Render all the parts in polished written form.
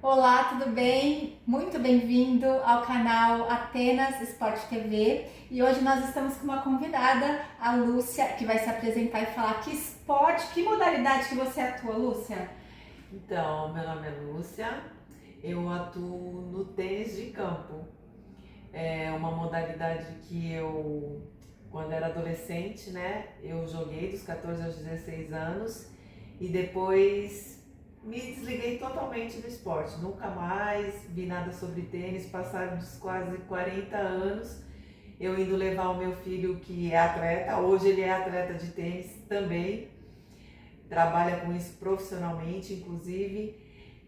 Olá, tudo bem? Muito bem-vindo ao canal Atenas Esporte TV. E hoje nós estamos com uma convidada, a Lúcia, que vai se apresentar e falar que esporte, que modalidade que você atua, Lúcia? Então, meu nome é Lúcia, eu atuo no tênis de campo. É uma modalidade que quando era adolescente, né, eu joguei dos 14 aos 16 anos e depois me desliguei totalmente do esporte. Nunca mais vi nada sobre tênis, passaram dos quase 40 anos, eu indo levar o meu filho que é atleta, hoje ele é atleta de tênis também, trabalha com isso profissionalmente, inclusive.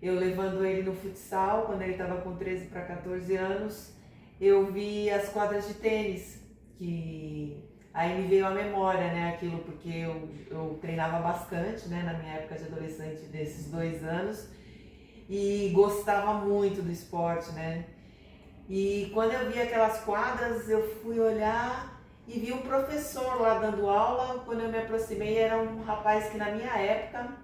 Eu levando ele no futsal, quando ele estava com 13 para 14 anos, eu vi as quadras de tênis, que aí me veio à memória, né, aquilo, porque eu treinava bastante, né, na minha época de adolescente, desses 2 anos, e gostava muito do esporte, né. E quando eu vi aquelas quadras, eu fui olhar e vi um professor lá dando aula. Quando eu me aproximei, era um rapaz que na minha época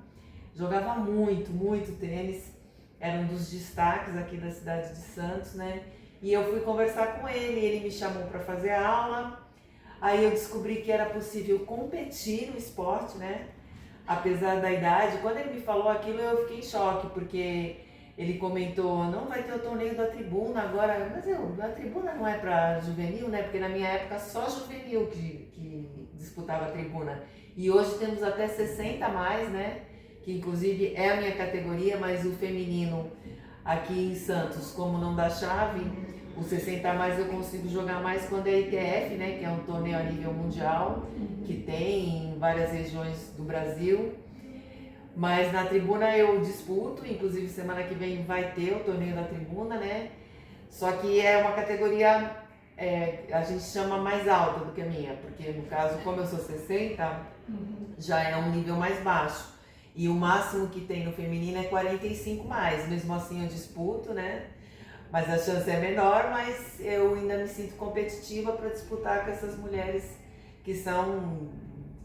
jogava muito, muito tênis, era um dos destaques aqui da cidade de Santos, né? E eu fui conversar com ele me chamou para fazer aula. Aí eu descobri que era possível competir no esporte, né? Apesar da idade. Quando ele me falou aquilo, eu fiquei em choque, porque ele comentou, não vai ter o torneio da tribuna agora, mas a tribuna não é para juvenil, né? Porque na minha época só juvenil que disputava a tribuna. E hoje temos até 60 a mais, né? Que inclusive é a minha categoria, mas o feminino aqui em Santos, como não dá chave, o 60 a mais eu consigo jogar mais quando é ITF, né? Que é um torneio a nível mundial, que tem em várias regiões do Brasil. Mas na tribuna eu disputo, inclusive semana que vem vai ter o torneio da tribuna, né? Só que é uma categoria, a gente chama mais alta do que a minha, porque no caso, como eu sou 60, já é um nível mais baixo. E o máximo que tem no feminino é 45 mais. Mesmo assim eu disputo, né? Mas a chance é menor, mas eu ainda me sinto competitiva para disputar com essas mulheres que são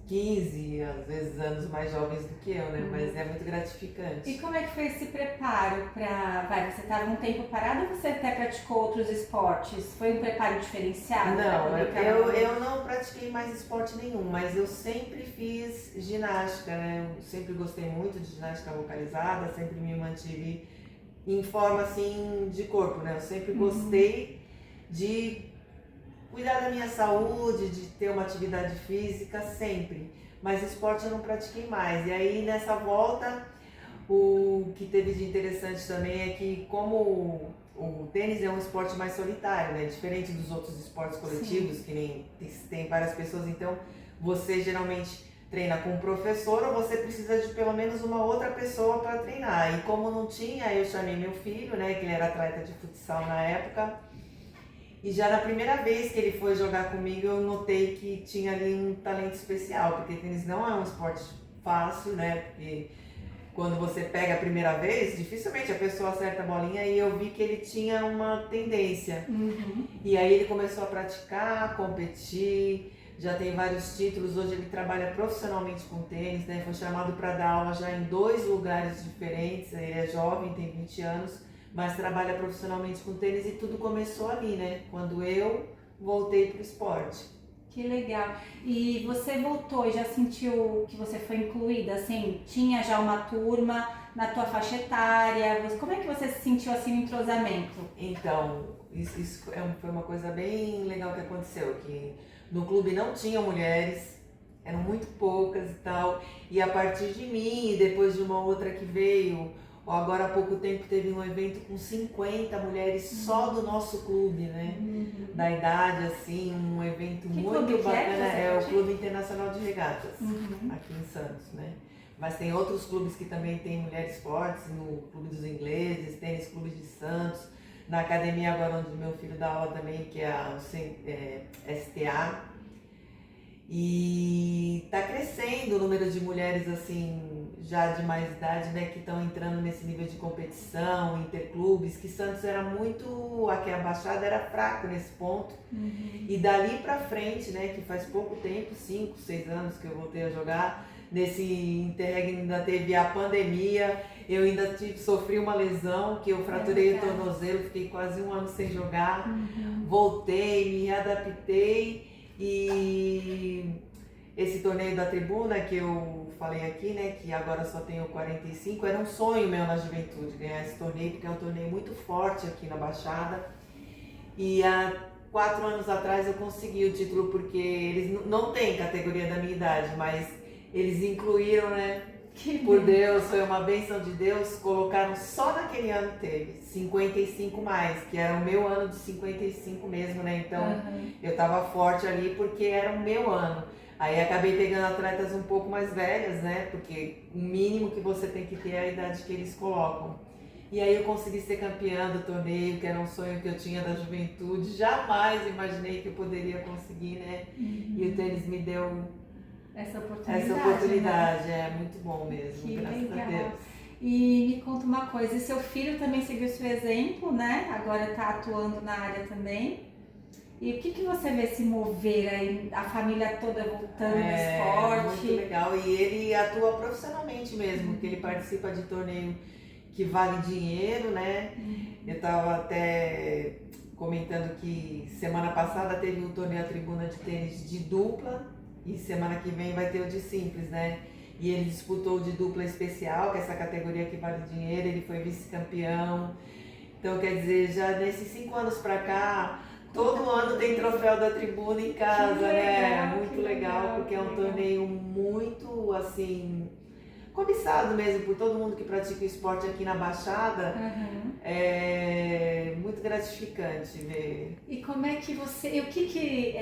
15, às vezes anos mais jovens do que eu, né? Mas é muito gratificante. E como é que foi esse preparo para... Você estava um tempo parado ou você até praticou outros esportes? Foi um preparo diferenciado para Não, poder eu não pratiquei mais esporte nenhum, mas eu sempre fiz ginástica, né? Eu sempre gostei muito de ginástica localizada, sempre me mantive em forma assim de corpo, né? Eu sempre gostei de cuidar da minha saúde, de ter uma atividade física, sempre. Mas esporte eu não pratiquei mais. E aí nessa volta, o que teve de interessante também é que como o tênis é um esporte mais solitário, né? Diferente dos outros esportes coletivos, que nem tem várias pessoas, então você geralmente treina com um professor ou você precisa de pelo menos uma outra pessoa para treinar. E como não tinha, eu chamei meu filho, né, que ele era atleta de futsal na época, e já na primeira vez que ele foi jogar comigo, eu notei que tinha ali um talento especial, porque tênis não é um esporte fácil, né? Porque quando você pega a primeira vez, dificilmente a pessoa acerta a bolinha, e eu vi que ele tinha uma tendência. E aí ele começou a praticar, competir, já tem vários títulos, hoje ele trabalha profissionalmente com tênis, né? Foi chamado para dar aula já em 2 lugares diferentes, ele é jovem, tem 20 anos, mas trabalha profissionalmente com tênis e tudo começou ali, né? Quando eu voltei pro esporte. Que legal. E você voltou e já sentiu que você foi incluída? Assim, tinha já uma turma na tua faixa etária? Como é que você se sentiu assim no entrosamento? Então, isso foi uma coisa bem legal que aconteceu, que no clube não tinha mulheres, eram muito poucas e tal, e a partir de mim e depois de uma outra que veio, ó, agora há pouco tempo teve um evento com 50 mulheres só do nosso clube, né? Da idade, assim, um evento Que muito clube que é que bacana, você é o pratica? Clube Internacional de Regatas, aqui em Santos, né? Mas tem outros clubes que também tem mulheres fortes, no Clube dos Ingleses, Tênis Clube de Santos, na academia agora onde meu filho dá aula também, que é a STA. E está crescendo o número de mulheres assim, já de mais idade, né, que estão entrando nesse nível de competição, interclubes, que Santos era muito, aqui a Baixada era fraco nesse ponto. E dali pra frente, né, que faz pouco tempo, 5, 6 anos que eu voltei a jogar, Nesse interregno ainda teve a pandemia, eu ainda sofri uma lesão, que eu fraturei o tornozelo, fiquei quase um ano sem jogar, voltei, me adaptei e esse torneio da tribuna que eu falei aqui, né, que agora só tenho 45, era um sonho meu na juventude ganhar esse torneio, porque é um torneio muito forte aqui na Baixada. E há 4 anos atrás eu consegui o título, porque eles não têm categoria da minha idade, mas eles incluíram, né? Por Deus, foi uma bênção de Deus, colocaram só naquele ano teve 55 mais, que era o meu ano de 55 mesmo, né? Então eu tava forte ali porque era o meu ano. Aí acabei pegando atletas um pouco mais velhas, né? Porque o mínimo que você tem que ter é a idade que eles colocam. E aí eu consegui ser campeã do torneio, que era um sonho que eu tinha da juventude. Jamais imaginei que eu poderia conseguir, né? E o tênis me deu essa oportunidade. Essa oportunidade, né? É muito bom mesmo, que graças legal. a Deus. E me conta uma coisa, e seu filho também seguiu seu exemplo, né? Agora está atuando na área também. E o que você vê se mover aí, a família toda voltando no esporte? Muito legal, e ele atua profissionalmente mesmo, que ele participa de torneio que vale dinheiro, né? Eu estava até comentando que semana passada teve um torneio a tribuna de tênis de dupla, e semana que vem vai ter o de simples, né? E ele disputou o de dupla especial, que é essa categoria que vale dinheiro, ele foi vice-campeão. Então, quer dizer, já nesses 5 anos pra cá, todo ano tem troféu da tribuna em casa, né? Muito legal, porque é um torneio muito, assim, cobiçado mesmo por todo mundo que pratica o esporte aqui na Baixada. É muito gratificante ver. E como é que você, e o que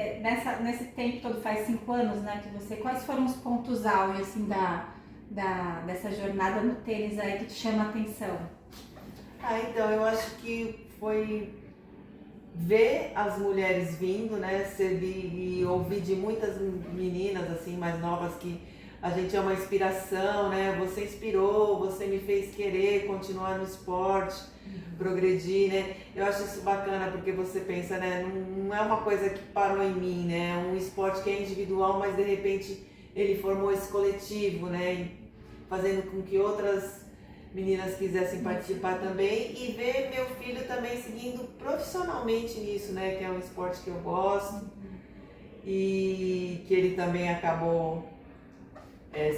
nesse tempo todo, faz 5 anos, né, que você, quais foram os pontos áureos, assim, dessa jornada no tênis aí que te chama a atenção? Então, eu acho que foi ver as mulheres vindo, né, servir e ouvir de muitas meninas, assim, mais novas, que a gente é uma inspiração, né? Você inspirou, você me fez querer continuar no esporte, progredir, né? Eu acho isso bacana, porque você pensa, né? Não é uma coisa que parou em mim, né? É um esporte que é individual, mas de repente ele formou esse coletivo, né? Fazendo com que outras meninas quisessem participar também, e ver meu filho também seguindo profissionalmente nisso, né? Que é um esporte que eu gosto e que ele também acabou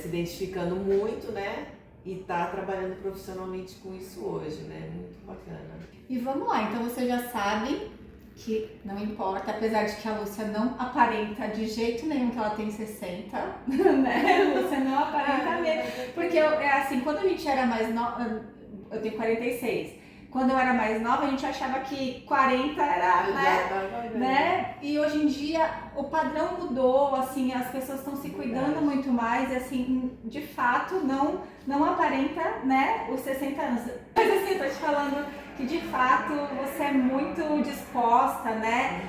se identificando muito, né? E tá trabalhando profissionalmente com isso hoje, né? Muito bacana. E vamos lá, então você já sabe que não importa, apesar de que a Lúcia não aparenta de jeito nenhum que ela tem 60, né? Você não aparenta mesmo. Porque assim, quando a gente era mais nova, eu tenho 46. Quando eu era mais nova, a gente achava que 40 era, né? E hoje em dia o padrão mudou, assim, as pessoas estão se cuidando muito mais, e assim, de fato, não aparenta, né, os 60 anos. Mas assim, eu tô te falando que de fato você é muito disposta, né?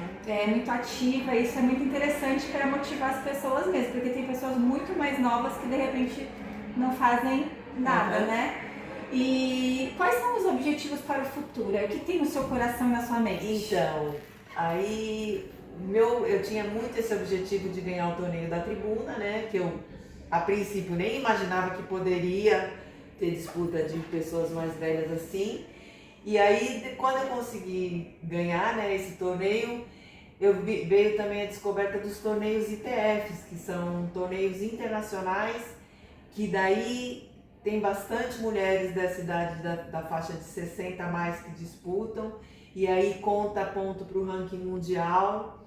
Muito ativa, e isso é muito interessante para motivar as pessoas mesmo, porque tem pessoas muito mais novas que de repente não fazem nada, né? E quais são os objetivos para o futuro? O que tem no seu coração e na sua mente? Então, aí eu tinha muito esse objetivo de ganhar o torneio da tribuna, né? Que eu, a princípio, nem imaginava que poderia ter disputa de pessoas mais velhas assim. E aí, quando eu consegui ganhar, né, esse torneio, veio também a descoberta dos torneios ITFs, que são torneios internacionais, que daí tem bastante mulheres dessa idade, da faixa de 60 a mais, que disputam, e aí conta ponto para o ranking mundial.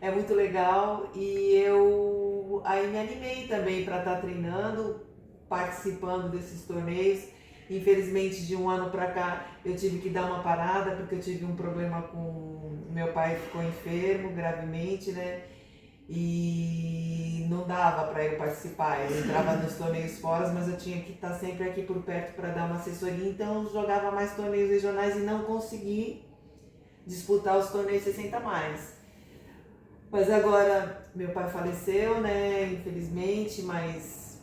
É muito legal, e eu aí me animei também para estar treinando, participando desses torneios. Infelizmente, de um ano para cá, eu tive que dar uma parada, porque eu tive um problema com... Meu pai ficou enfermo gravemente, né? E não dava para eu participar. Eu entrava nos torneios fora, mas eu tinha que estar sempre aqui por perto para dar uma assessoria. Então, eu jogava mais torneios regionais e não consegui disputar os torneios 60 mais. Mas agora, meu pai faleceu, né? Infelizmente, mas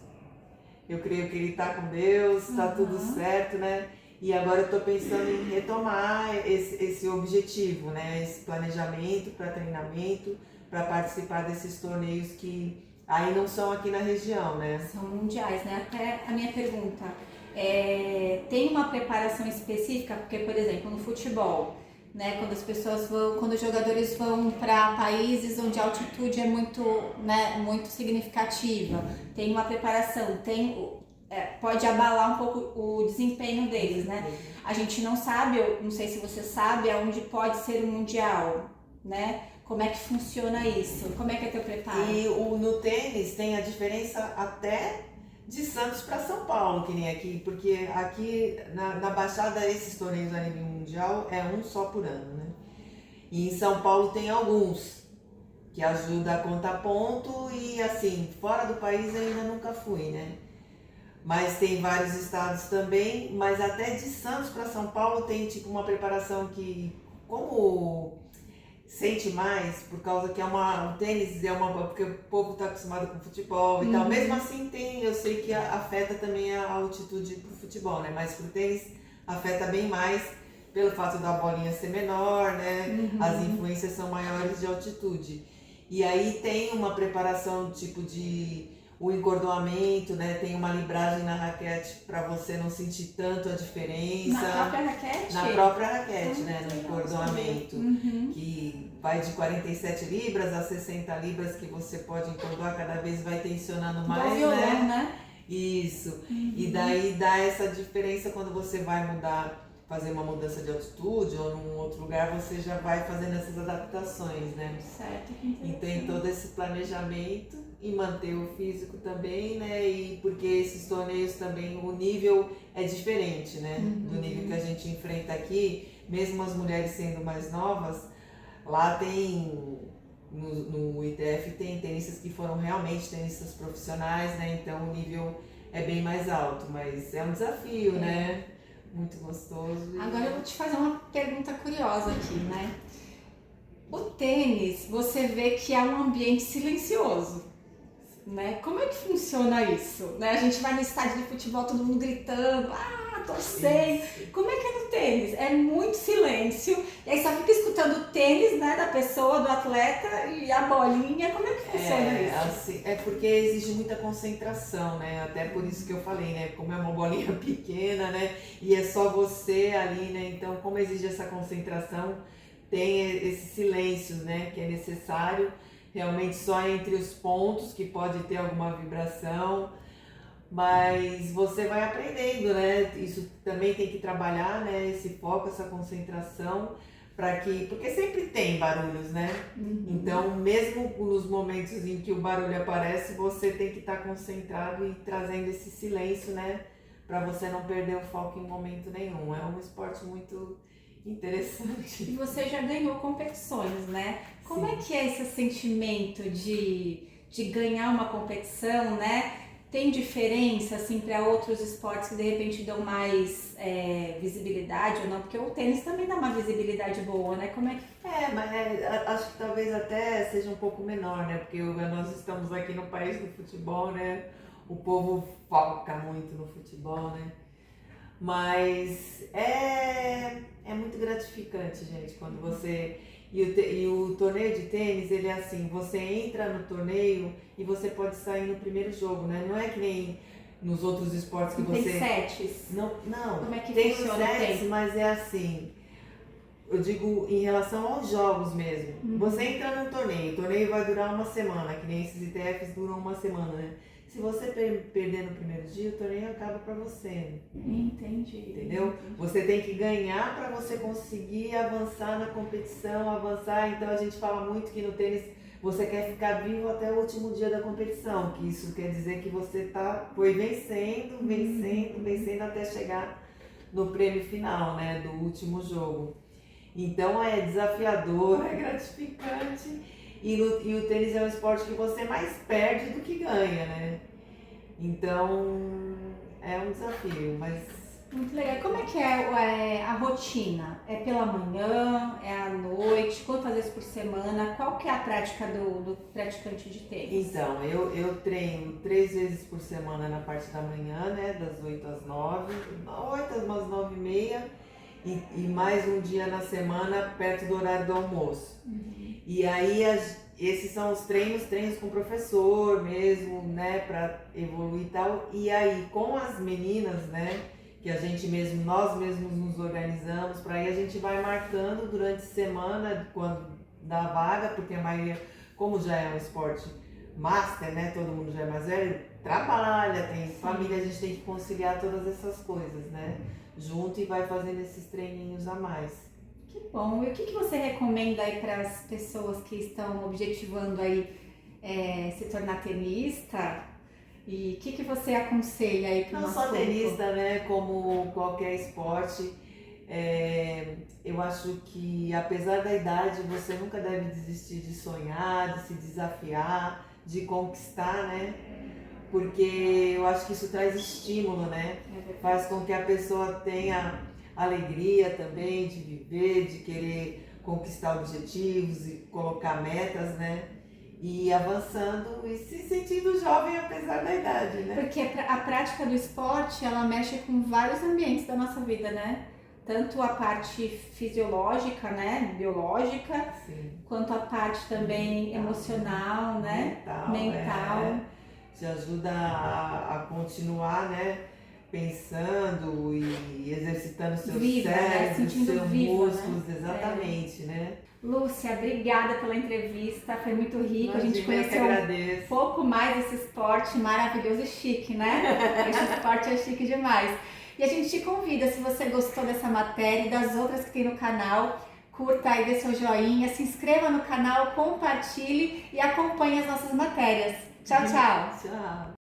eu creio que ele está com Deus, está tudo certo, né? E agora eu estou pensando em retomar esse objetivo, né? Esse planejamento para treinamento, para participar desses torneios que Aí não são aqui na região, né? São mundiais, né? Até a minha pergunta, tem uma preparação específica? Porque, por exemplo, no futebol, né, quando os jogadores vão para países onde a altitude é muito, né, muito significativa, tem uma preparação, pode abalar um pouco o desempenho deles, né? A gente não sabe, eu não sei se você sabe, aonde pode ser o mundial, né? Como é que funciona isso? Como é que é teu preparo? E no tênis tem a diferença até de Santos para São Paulo, que nem aqui, porque aqui na Baixada esses torneios a nível mundial é um só por ano, né? E em São Paulo tem alguns que ajuda a contar ponto e assim, fora do país eu ainda nunca fui, né? Mas tem vários estados também, mas até de Santos para São Paulo tem tipo uma preparação que, como sente mais, por causa que o tênis porque o povo está acostumado com futebol e tal. Mesmo assim eu sei que afeta também a altitude pro futebol, né? Mas pro tênis afeta bem mais pelo fato da bolinha ser menor, né? As influências são maiores de altitude. E aí tem uma preparação tipo o encordoamento, né? Tem uma libragem na raquete para você não sentir tanto a diferença. Na própria raquete? Na própria raquete, né? No encordoamento. Que vai de 47 libras a 60 libras que você pode encordoar, cada vez vai tensionando mais, violão, né? Isso. E daí dá essa diferença quando você vai fazer uma mudança de altitude ou num outro lugar, você já vai fazendo essas adaptações, né? Certo. E tem todo esse planejamento e manter o físico também, né? E porque esses torneios também, o nível é diferente, né? Do nível que a gente enfrenta aqui, mesmo as mulheres sendo mais novas, lá no ITF tem tenistas que foram realmente tenistas profissionais, né? Então o nível é bem mais alto, mas é um desafio, né? Muito gostoso. Agora eu vou te fazer uma pergunta curiosa aqui, né? O tênis, você vê que é um ambiente silencioso, né? Como é que funciona isso? Né? A gente vai no estádio de futebol, todo mundo gritando, torcendo. Isso. Como é que é no tênis? É muito silêncio, e aí só fica escutando o tênis, né, da pessoa, do atleta e a bolinha. Como é que funciona isso? Assim, é porque exige muita concentração, né? Até por isso que eu falei, né? Como é uma bolinha pequena, né? E é só você ali, né? Então, como exige essa concentração, tem esses silêncios, né? Que é necessário realmente só entre os pontos, que pode ter alguma vibração. Mas você vai aprendendo, né? Isso também tem que trabalhar, né? Esse foco, essa concentração, porque sempre tem barulhos, né? Então, mesmo nos momentos em que o barulho aparece, você tem que estar concentrado e trazendo esse silêncio, né? Para você não perder o foco em momento nenhum. É um esporte muito interessante. E você já ganhou competições, né? Como Sim. é que é esse sentimento de ganhar uma competição, né? Tem diferença, assim, para outros esportes que de repente dão mais visibilidade ou não? Porque o tênis também dá uma visibilidade boa, né? Como é que... Mas acho que talvez até seja um pouco menor, né? Porque nós estamos aqui no país do futebol, né? O povo foca muito no futebol, né? Mas é muito gratificante, gente, quando você... E o torneio de tênis, ele é assim, você entra no torneio e você pode sair no primeiro jogo, né? Não é que nem nos outros esportes que não você... Tem sets? Não, Como é que tem os funciona? sets, mas é assim... Eu digo em relação aos jogos mesmo. Você entra no torneio, o torneio vai durar uma semana, que nem esses ITFs duram uma semana, né? Se você perder no primeiro dia, o torneio acaba pra você. Entendi. Entendeu? Você tem que ganhar para você conseguir avançar na competição, avançar. Então a gente fala muito que no tênis você quer ficar vivo até o último dia da competição, que isso quer dizer que você foi vencendo até chegar no prêmio final, né, do último jogo. Então é desafiador, é gratificante. E o tênis é um esporte que você mais perde do que ganha, né? Então é um desafio, mas... Muito legal. Como é que é a rotina? É pela manhã? É à noite? Quantas vezes por semana? Qual que é a prática do praticante de tênis? Então, eu treino 3 vezes por semana na parte da manhã, né? Das 8 às 9, 8 às umas 9h30 e mais um dia na semana perto do horário do almoço. E aí esses são os treinos com o professor mesmo, né, para evoluir e tal. E aí com as meninas, né, que a gente mesmo, nós mesmos nos organizamos, para aí a gente vai marcando durante a semana, quando dá vaga, porque a maioria, como já é um esporte master, né, todo mundo já é mais velho, trabalha, tem família, a gente tem que conciliar todas essas coisas, né, junto, e vai fazendo esses treininhos a mais. Que bom. E o que você recomenda aí para as pessoas que estão objetivando aí se tornar tenista? E o que você aconselha aí para o Não nosso só público? tenista, né, como qualquer esporte, eu acho que apesar da idade, você nunca deve desistir de sonhar, de se desafiar, de conquistar, né? Porque eu acho que isso traz estímulo, né? Faz com que a pessoa tenha alegria também de viver, de querer conquistar objetivos e colocar metas, né? E ir avançando e se sentindo jovem apesar da idade, né? Porque a prática do esporte, ela mexe com vários ambientes da nossa vida, né? Tanto a parte fisiológica, né, biológica, Sim. quanto a parte também emocional, né, mental. Te ajuda a continuar, né, pensando e exercitando seu Viva, né? cérebro, Sentindo seus viva, músculos, né? exatamente, né? Lúcia, obrigada pela entrevista, foi muito rico, a gente Imagina, eu que conheceu agradeço. um pouco mais esse esporte maravilhoso e chique, né? Esse esporte é chique demais. E a gente te convida, se você gostou dessa matéria e das outras que tem no canal, curta aí, dê seu joinha, se inscreva no canal, compartilhe e acompanhe as nossas matérias. Tchau, tchau! Tchau!